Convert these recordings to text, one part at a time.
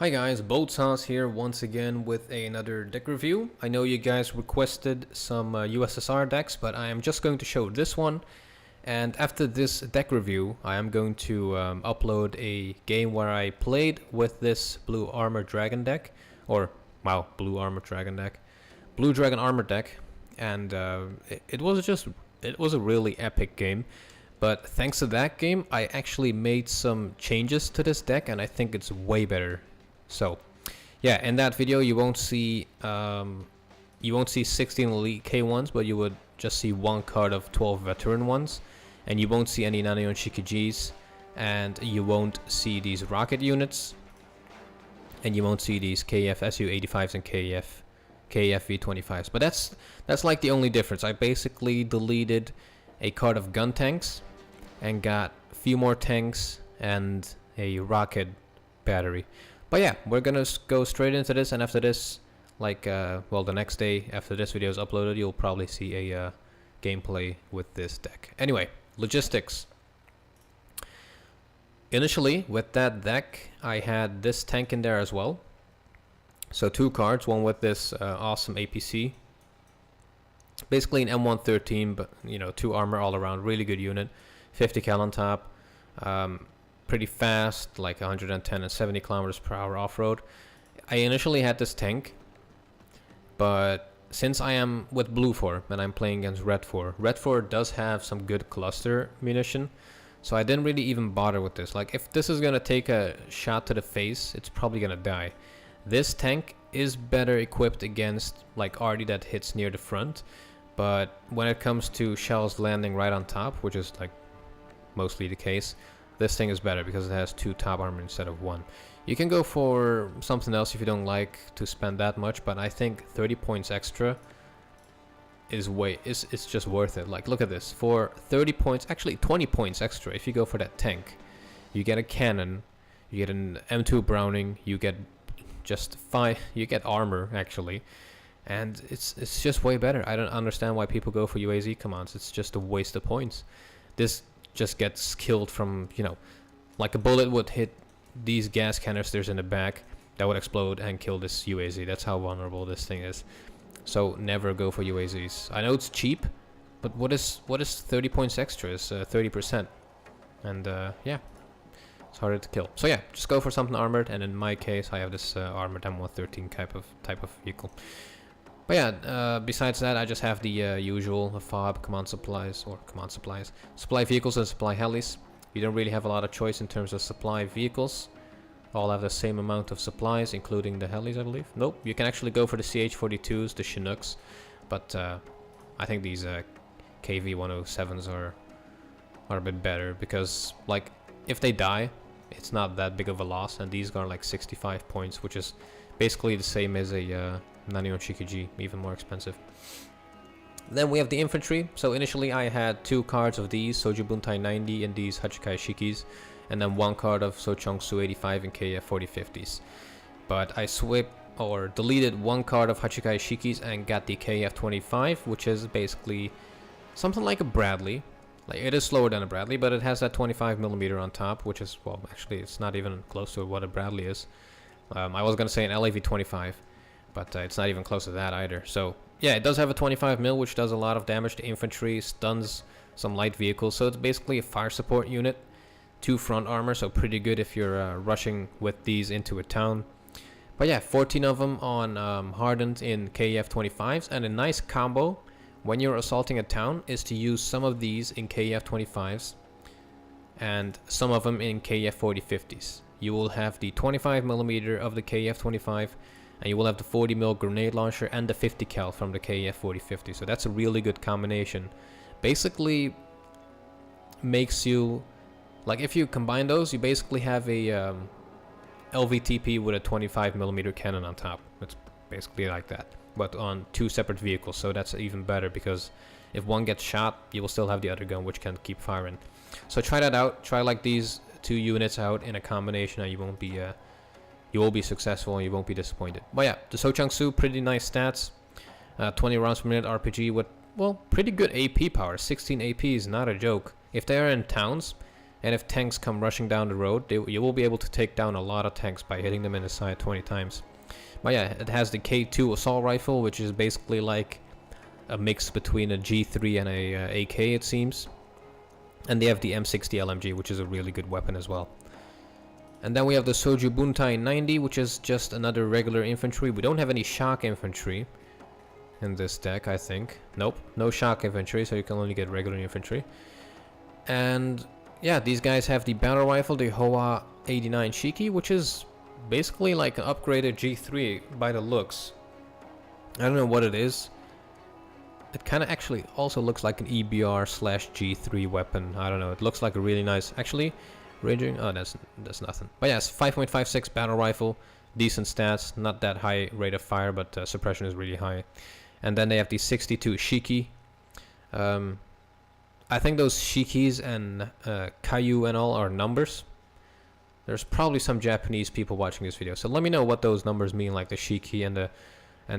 Hi guys, Sauce here once again with another deck review. I know you guys requested some USSR decks, but I am just going to show this one. And after this deck review, I am going to upload a game where I played with this Blue Armor Dragon deck. Or, wow, Blue Armor Dragon deck. Blue Dragon Armor deck. And it was a really epic game. But thanks to that game, I actually made some changes to this deck, and I think it's way better. So, yeah, in that video you won't see 16 Elite K1s, but you would just see one card of 12 Veteran ones, and you won't see any Nanion-Shikijis, and you won't see these rocket units, and you won't see these KF SU-85s and KF V-25s. But that's like the only difference. I basically deleted a card of gun tanks and got a few more tanks and a rocket battery. But yeah, we're gonna go straight into this, and after this, like, well, the next day after this video is uploaded, you'll probably see a gameplay with this deck. Anyway, logistics. Initially, with that deck, I had this tank in there as well. So two cards, one with this awesome APC. Basically an M113, but, you know, 2 armor all around, really good unit. 50 cal on top. Pretty fast, like 110 and 70 kilometers per hour off-road. I initially had this tank, but since I am with blue 4 and I'm playing against red 4 does have some good cluster munition, so I didn't really even bother with this. Like, if this is gonna take a shot to the face, it's probably gonna die. This tank is better equipped against like arty that hits near the front, but when it comes to shells landing right on top, which is like mostly the case, this thing is better because it has 2 top armor instead of 1. You can go for something else if you don't like to spend that much, but I think 30 points extra is it's just worth it. Like, look at this. For 30 points, actually 20 points extra, if you go for that tank, you get a cannon, you get an M2 Browning, you get just 5, you get armor actually, and it's just way better. I don't understand why people go for UAZ commands. It's just a waste of points. This just gets killed from, you know, like a bullet would hit these gas canisters in the back, that would explode and kill this UAZ. That's how vulnerable this thing is. So never go for UAZs. I know it's cheap, but what is 30 points extra? Is 30%, and yeah, it's harder to kill. So yeah, just go for something armored, and in my case I have this armored M113 type of vehicle. But yeah, besides that, I just have the usual FOB command supplies, supply vehicles and supply helis. You don't really have a lot of choice in terms of supply vehicles. All have the same amount of supplies, including the helis, I believe. Nope, you can actually go for the CH-42s, the Chinooks, but I think these KV-107s are a bit better, because like, if they die, it's not that big of a loss, and these are like 65 points, which is basically the same as a Nanion-Shikiji, even more expensive. Then we have the infantry. So initially I had 2 cards of these, Soju Buntai 90 and these Hachikai Shikis, and then 1 card of Sochongsu 85 and KF 4050s. But I deleted 1 card of Hachikai Shikis and got the KF 25, which is basically something like a Bradley. Like, it is slower than a Bradley, but it has that 25mm on top, which is, well, actually it's not even close to what a Bradley is. I was gonna say an LAV 25, but it's not even close to that either. So yeah, it does have a 25mm, which does a lot of damage to infantry, stuns some light vehicles, so it's basically a fire support unit. 2 front armor, so pretty good if you're rushing with these into a town. But yeah, 14 of them on hardened in KF 25s, and a nice combo when you're assaulting a town is to use some of these in KF 25s and some of them in KF 4050s. You will have the 25mm of the KF 25, and you will have the 40mm grenade launcher and the 50 cal from the KF 4050. So that's a really good combination. Basically makes you, like, if you combine those, you basically have a LVTP with a 25mm cannon on top. It's basically like that, but on 2 separate vehicles. So that's even better, because if one gets shot, you will still have the other gun which can keep firing. So try that out. Try like these 2 units out in a combination, and you will be successful and you won't be disappointed. But yeah, the Sochangsu, pretty nice stats. 20 rounds per minute RPG with, well, pretty good AP power. 16 AP is not a joke. If they are in towns, and if tanks come rushing down the road, you will be able to take down a lot of tanks by hitting them in the side 20 times. But yeah, it has the K2 assault rifle, which is basically like a mix between a G3 and a AK, it seems. And they have the M60 LMG, which is a really good weapon as well. And then we have the Soju Buntai 90, which is just another regular infantry. We don't have any shock infantry in this deck, I think. Nope, no shock infantry, so you can only get regular infantry. And yeah, these guys have the battle rifle, the Hoa 89 Shiki, which is basically like an upgraded G3 by the looks. I don't know what it is. It kind of actually also looks like an EBR/G3 weapon. I don't know. It looks like a really nice, actually, ranging. Oh, that's nothing. But yes, 5.56 battle rifle, decent stats, not that high rate of fire, but suppression is really high. And then they have the 62 Shiki. I think those Shikis and Kaiju and all are numbers. There's probably some Japanese people watching this video, so let me know what those numbers mean, like the Shiki and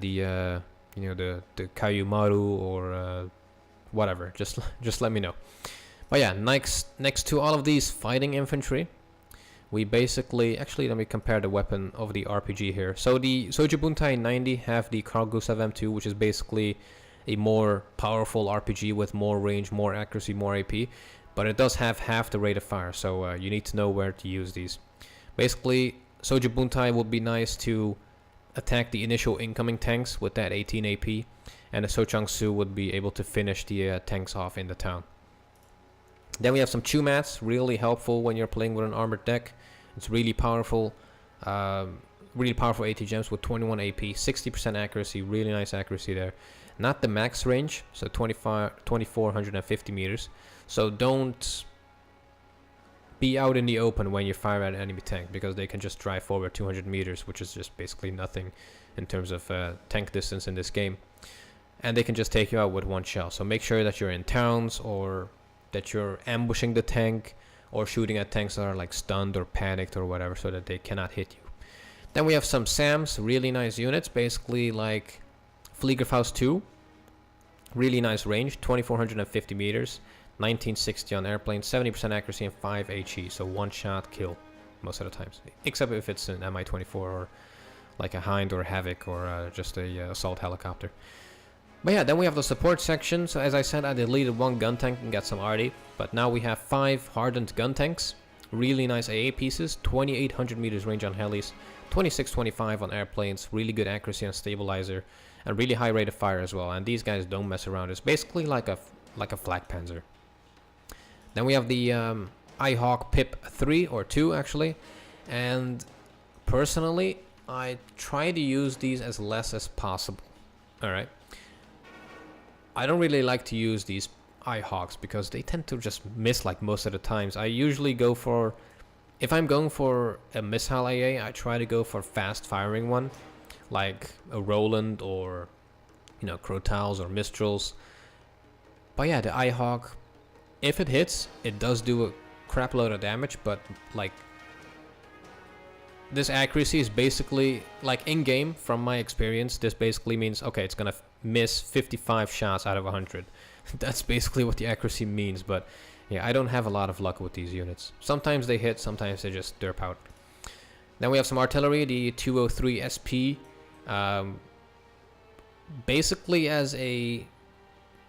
the you know, the Kaiju Maru or whatever. Just let me know. But yeah, next to all of these fighting infantry, we basically, actually let me compare the weapon of the RPG here. So the Soju Buntai 90 have the Carl Gustav M2, which is basically a more powerful RPG with more range, more accuracy, more AP, but it does have half the rate of fire, so you need to know where to use these. Basically, Soju Buntai would be nice to attack the initial incoming tanks with that 18 AP, and the Sochang-Su would be able to finish the tanks off in the town. Then we have some Chumats, really helpful when you're playing with an armored deck. It's really powerful, really powerful AT gems with 21 AP, 60% accuracy, really nice accuracy there. Not the max range, so 2450 meters. So don't be out in the open when you fire at an enemy tank, because they can just drive forward 200 meters, which is just basically nothing in terms of tank distance in this game. And they can just take you out with one shell. So make sure that you're in towns, or that you're ambushing the tank, or shooting at tanks that are like stunned or panicked or whatever, so that they cannot hit you. Then we have some SAMs, really nice units, basically like Fliegerfaust 2. Really nice range, 2450 meters, 1960 on airplane, 70% accuracy and 5 HE, so one shot kill most of the times, except if it's an Mi-24 or like a Hind or Havoc or just a assault helicopter. But yeah, then we have the support section. So as I said, I deleted one gun tank and got some arty, but now we have 5 hardened gun tanks, really nice AA pieces, 2800 meters range on helis, 2625 on airplanes, really good accuracy on stabilizer, and really high rate of fire as well. And these guys don't mess around. It's basically like a flak panzer. Then we have the iHawk Pip 3 or 2 actually, and personally I try to use these as less as possible. Alright, I don't really like to use these iHawks because they tend to just miss like most of the times. I usually go for, if I'm going for a Mchl AA, I try to go for fast firing one, like a Roland or, you know, Crotals or Mistrals. But yeah, the iHawk, if it hits, it does do a crap load of damage, but like this accuracy is basically like in game, from my experience, this basically means, okay, it's gonna miss 55 shots out of 100. That's basically what the accuracy means. But yeah, I don't have a lot of luck with these units. Sometimes they hit, sometimes they just derp out. Then we have some artillery, the 203 SP, basically as a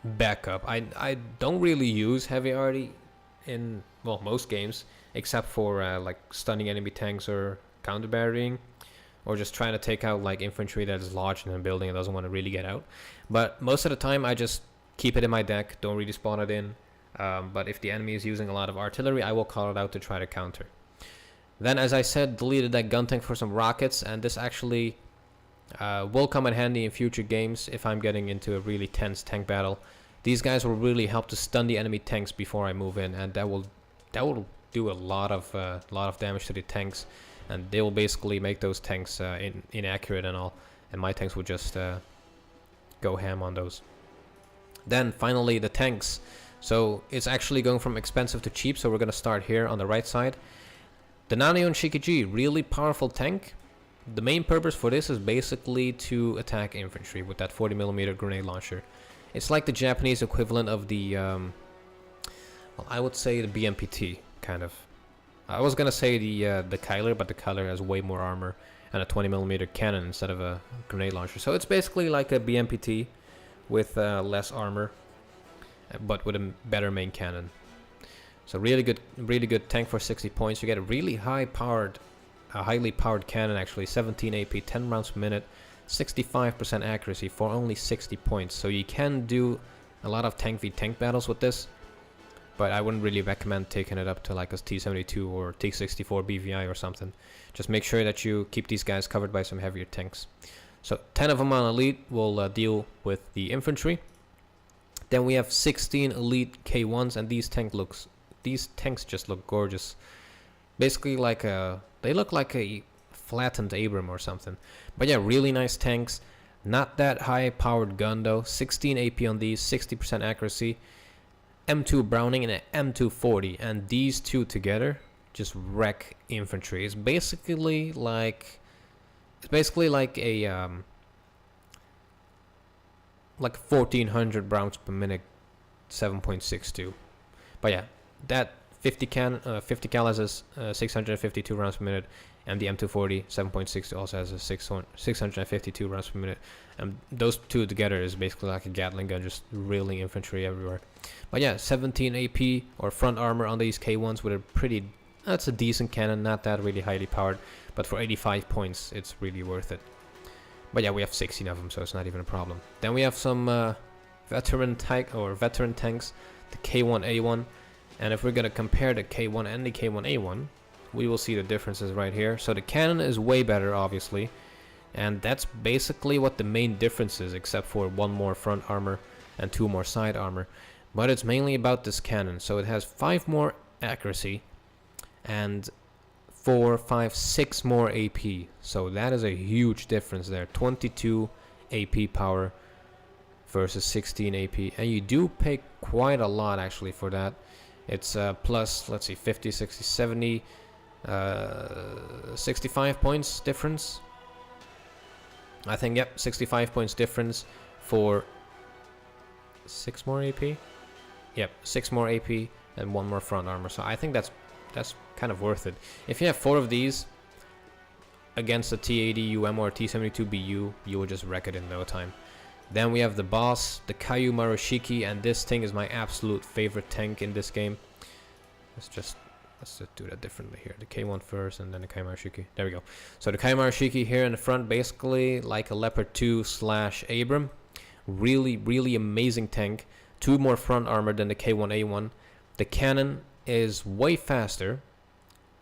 backup. I don't really use heavy arty in, well, most games, except for like stunning enemy tanks or counter-barrying, or just trying to take out like infantry that is lodged in a building and doesn't want to really get out. But most of the time I just keep it in my deck, don't really spawn it in. But if the enemy is using a lot of artillery, I will call it out to try to counter. Then, as I said, deleted that gun tank for some rockets, and this actually will come in handy in future games if I'm getting into a really tense tank battle. These guys will really help to stun the enemy tanks before I move in, and that will do a lot of damage to the tanks, and they will basically make those tanks inaccurate and all, and my tanks will just go ham on those. Then finally the tanks. So it's actually going from expensive to cheap, so we're going to start here on the right side. The Nanion Shikiji, really powerful tank. The main purpose for this is basically to attack infantry with that 40mm grenade launcher. It's like the Japanese equivalent of the, well, I would say the BMPT kind of. I was gonna say the Kyler, but the Kyler has way more armor and a 20mm cannon instead of a grenade launcher. So it's basically like a BMPT with less armor, but with a better main cannon. So really good tank for 60 points. You get a really highly powered cannon actually, 17 AP, 10 rounds per minute, 65% accuracy for only 60 points. So you can do a lot of tank v tank battles with this, but I wouldn't really recommend taking it up to like a T72 or T64 BVI or something. Just make sure that you keep these guys covered by some heavier tanks. So 10 of them on elite will deal with the infantry. Then we have 16 elite K1s, and these tanks just look gorgeous. Basically like they look like a flattened Abram or something. But yeah, really nice tanks. Not that high powered gun though. 16 AP on these, 60% accuracy. M2 Browning and an M240, and these two together just wreck infantry. It's basically like a like 1400 rounds per minute, 7.62. But yeah, that 50 cal has a 652 rounds per minute, and the M240 7.6 also has a 652 rounds per minute, and those two together is basically like a Gatling gun, just reeling infantry everywhere. But yeah, 17 AP or front armor on these K1s with a that's a decent cannon, not that really highly powered, but for 85 points it's really worth it. But yeah, we have 16 of them, so it's not even a problem. Then we have some veteran tanks, the K1A1. And if we're going to compare the K1 and the K1A1, we will see the differences right here. So the cannon is way better, obviously. And that's basically what the main difference is, except for 1 more front armor and 2 more side armor. But it's mainly about this cannon. So it has 5 more accuracy and 4, 5, 6 more AP. So that is a huge difference there. 22 AP power versus 16 AP. And you do pay quite a lot actually for that. It's plus, let's see, 50, 60, 70, 65 points difference. I think, yep, 65 points difference for 6 more AP. Yep, 6 more AP and 1 more front armor. So I think that's kind of worth it. If you have 4 of these against a T80 UM or a T72 BU, you will just wreck it in no time. Then we have the boss, the Caillou Marushiki, and this thing is my absolute favorite tank in this game. Let's just do that differently here. The K1 first and then the Caillou Marushiki. There we go. So the Caillou Marushiki here in the front, basically like a Leopard 2 / Abram. Really amazing tank. 2 more front armor than the K1A1. The cannon is way faster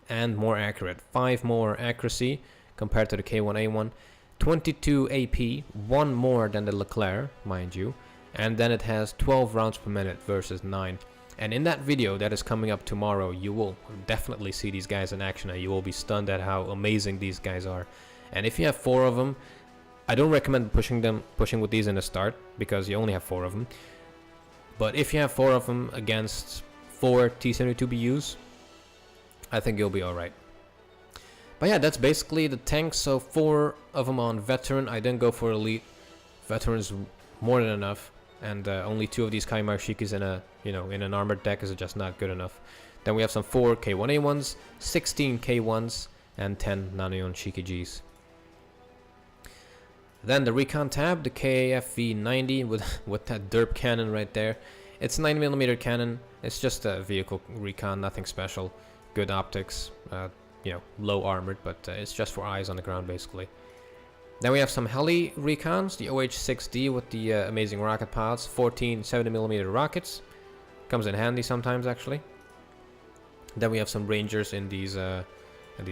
and more accurate. 5 more accuracy compared to the K1A1. 22 AP, 1 more than the Leclerc, mind you, and then it has 12 rounds per minute versus 9. And in that video that is coming up tomorrow, you will definitely see these guys in action, and you will be stunned at how amazing these guys are. And if you have 4 of them, I don't recommend pushing with these in the start, because you only have 4 of them. But if you have 4 of them against 4 T72 BUs, I think you'll be alright. But yeah, that's basically the tanks. So 4 of them on veteran. I didn't go for elite. Veteran's more than enough, and only 2 of these Caillou Marushikis in an armored deck is just not good enough. Then we have some 4 K1A1s, 16 K1s, and 10 Nanoion Shikijis. Then the recon tab, the KAFV-90 with that derp cannon right there. It's 9mm cannon. It's just a vehicle recon, nothing special. Good optics. Low armored, but it's just for eyes on the ground basically. Then we have some heli recons, the OH-6D with the amazing rocket pods, 14 70mm rockets. Comes in handy sometimes actually. Then we have some rangers in these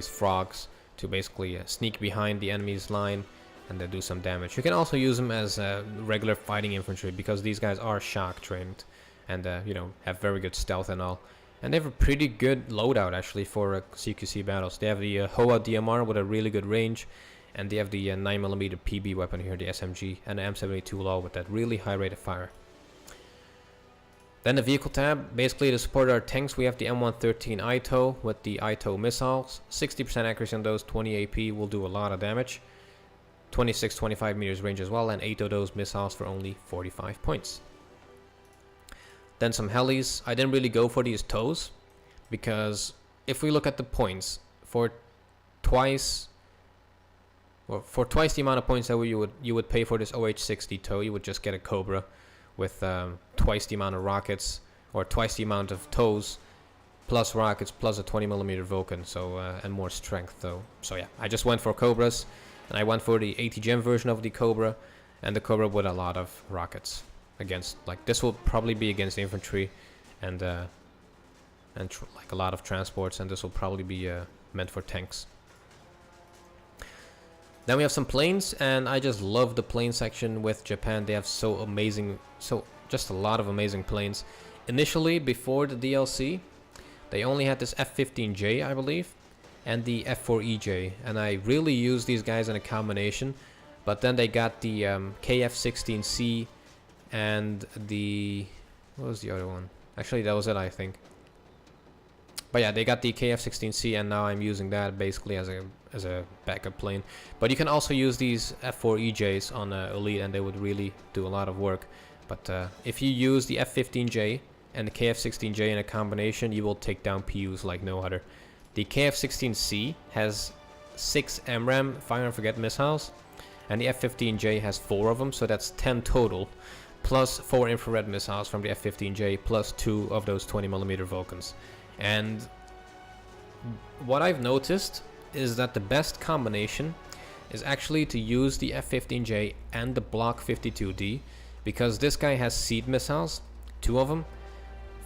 frogs to basically sneak behind the enemy's line and they do some damage. You can also use them as regular fighting infantry, because these guys are shock trained and have very good stealth and all. And they have a pretty good loadout actually for CQC battles. They have the Hoa DMR with a really good range, and they have the 9mm PB weapon here, the SMG, and the M72 LOL with that really high rate of fire. Then the vehicle tab, basically to support our tanks, we have the M113 ITO with the ITO missiles. 60% accuracy on those, 20 AP will do a lot of damage. 26-25 meters range as well, and 8 of those missiles for only 45 points. Then some helis. I didn't really go for these toes, because if we look at the points for twice the amount of points that you would pay for this OH-60 tow, you would just get a Cobra with twice the amount of rockets, or twice the amount of tows, plus rockets, plus a 20mm Vulcan, so and more strength though. So yeah, I just went for Cobras, and I went for the 80 gem version of the Cobra, and the Cobra with a lot of rockets. Against, like, this will probably be against infantry, and like a lot of transports, and this will probably be meant for tanks. Then we have some planes, and I just love the plane section with Japan. They have just a lot of amazing planes. Initially, before the DLC, they only had this F-15J, I believe, and the F-4EJ, and I really used these guys in a combination, but then they got the KF-16C and the... what was the other one? Actually, that was it, I think. But yeah, they got the KF-16C, and now I'm using that basically as a backup plane. But you can also use these F-4EJs on Elite, and they would really do a lot of work. But if you use the F-15J and the KF-16J in a combination, you will take down PUs like no other. The KF-16C has 6 MRAM fire and forget missiles, and the F-15J has 4 of them, so that's 10 total, plus 4 infrared missiles from the F-15J, plus 2 of those 20mm Vulcans. And what I've noticed is that the best combination is actually to use the F-15J and the Block 52D, because this guy has seed missiles, 2 of them,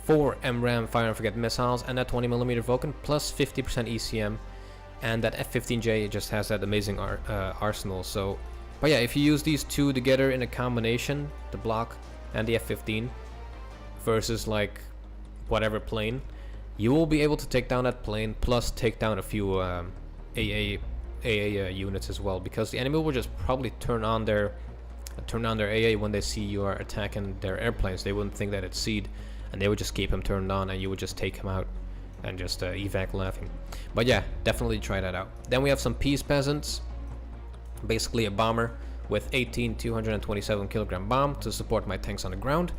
4 MRAM fire and forget missiles, and that 20mm Vulcan, plus 50% ECM, and that F-15J just has that amazing arsenal. So, but yeah, if you use these two together in a combination, the Block and the F-15, versus like whatever plane, you will be able to take down that plane, plus take down a few AA units as well, because the enemy will just probably turn on their AA when they see you are attacking their airplanes. They wouldn't think that it's seed, and they would just keep him turned on, and you would just take him out and just evac laughing. But yeah, definitely try that out. Then we have some Peace Peasants, basically a bomber with 18 227 kilogram bomb to support my tanks on the ground.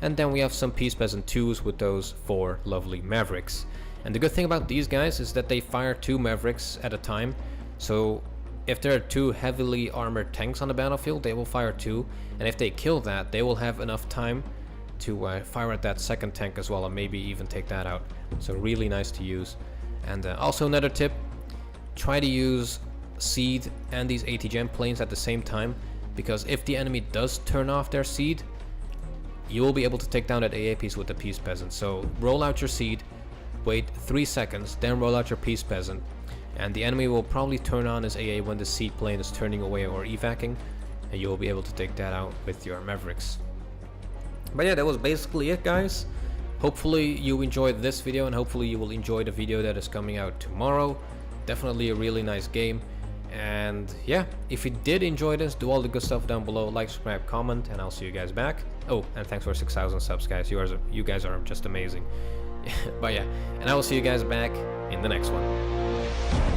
And then we have some Peace Peasant 2s with those 4 lovely Mavericks. And the good thing about these guys is that they fire 2 Mavericks at a time. So if there are 2 heavily armored tanks on the battlefield, they will fire 2. And if they kill that, they will have enough time to fire at that second tank as well, and maybe even take that out. So really nice to use. And also another tip, try to use Seed and these 80 gem planes at the same time, because if the enemy does turn off their Seed, you will be able to take down that AA piece with the Peace Peasant. So roll out your Seed, wait 3 seconds, then roll out your Peace Peasant, and the enemy will probably turn on his AA when the Seed plane is turning away or evacing, and you will be able to take that out with your Mavericks. But yeah, that was basically it, guys. Hopefully you enjoyed this video, and hopefully you will enjoy the video that is coming out tomorrow. Definitely a really nice game. And yeah, if you did enjoy this, do all the good stuff down below, like, subscribe, comment, and I'll see you guys back. Oh, and thanks for 6,000 subs, guys. You guys are just amazing. But yeah, and I will see you guys back in the next one.